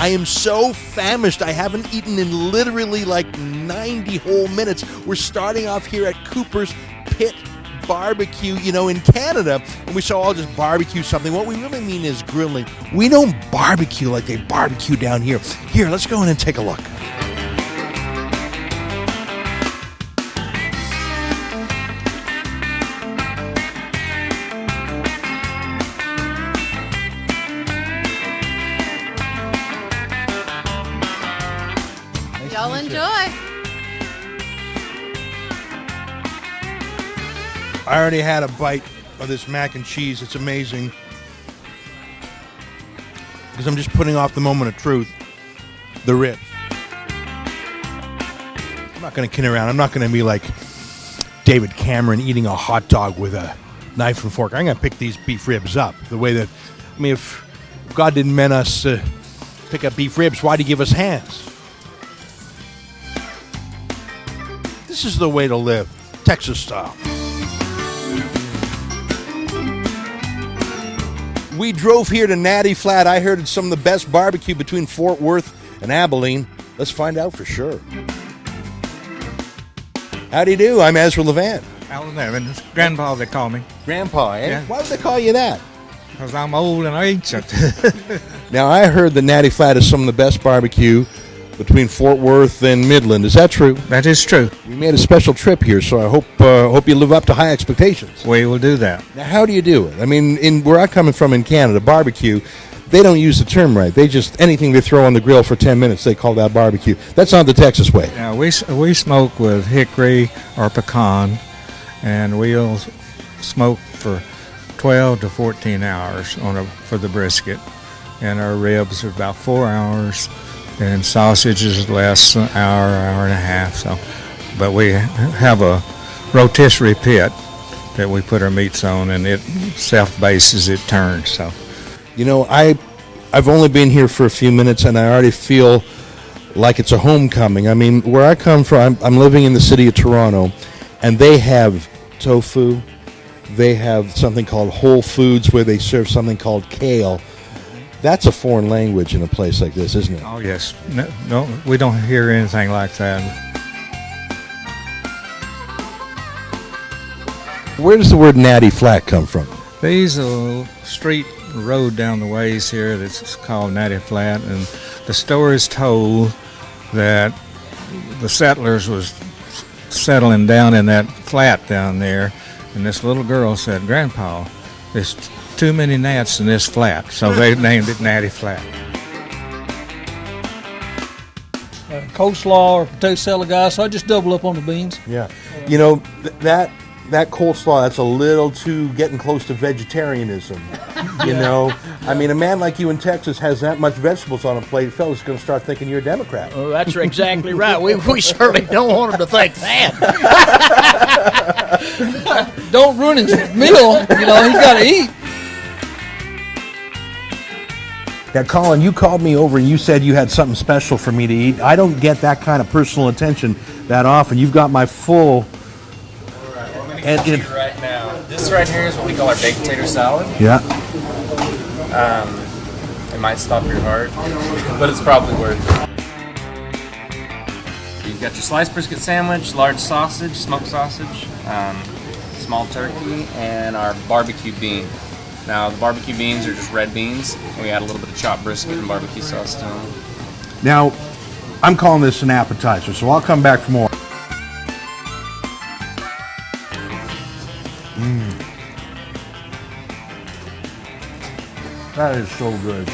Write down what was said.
I am so famished. I haven't eaten in literally like 90 whole minutes. We're starting off here at Cooper's Pit Barbecue, in Canada, and we shall all just barbecue something. What we really mean is grilling. We don't barbecue like they barbecue down here. Here, let's go in and take a look. Y'all enjoy. I already had a bite of this mac and cheese. It's amazing. Because I'm just putting off the moment of truth. The ribs. I'm not going to kid around. I'm not going to be like David Cameron eating a hot dog with a knife and fork. I'm going to pick these beef ribs up. The way that, if God didn't meant us to pick up beef ribs, why'd he give us hands? This is the way to live. Texas style. We drove here to Natty Flat. I heard it's some of the best barbecue between Fort Worth and Abilene. Let's find out for sure. How do you do? I'm Ezra Levant. Alan Evans. Grandpa, they call me. Grandpa, eh? Yeah. Why would they call you that? Because I'm old and ancient. Now, I heard that Natty Flat is some of the best barbecue between Fort Worth and Midland. Is that true? That is true. We made a special trip here, so I hope you live up to high expectations. We will do that. Now, how do you do it? In where I'm coming from in Canada, barbecue, they don't use the term right. They just, anything they throw on the grill for 10 minutes, they call that barbecue. That's not the Texas way. Now, we smoke with hickory or pecan, and we'll smoke for 12 to 14 hours for the brisket. And our ribs are about 4 hours. And sausage is less, an hour and a half. So, but we have a rotisserie pit that we put our meats on, and it self-bases, it turns. So, I've only been here for a few minutes, and I already feel like it's a homecoming. Where I come from, I'm living in the city of Toronto, and they have tofu. They have something called Whole Foods, where they serve something called kale. That's a foreign language in a place like this, isn't it? oh yes, no, we don't hear anything like that. Where does the word Natty Flat come from? There's a street road down the ways here that's called Natty Flat, and the story is told that the settlers was settling down in that flat down there, and this little girl said, "Grandpa, there's too many gnats in this flat," so they named it Natty Flat. Coleslaw or potato salad, guys, so I just double up on the beans. Yeah. That coleslaw, that's a little too getting close to vegetarianism. A man like you in Texas has that much vegetables on a plate, fellas going to start thinking you're a Democrat. Oh, that's exactly right. We certainly don't want him to think that. Don't ruin his meal. He's got to eat. Now, Colin, you called me over and you said you had something special for me to eat. I don't get that kind of personal attention that often. You've got my full... right now. This right here is what we call our baked potato salad. Yeah. It might stop your heart, but it's probably worth it. You've got your sliced brisket sandwich, large sausage, smoked sausage, small turkey, and our barbecue bean. Now, the barbecue beans are just red beans, and we add a little bit of chopped brisket and barbecue sauce to them. Now, I'm calling this an appetizer, so I'll come back for more. That is so good.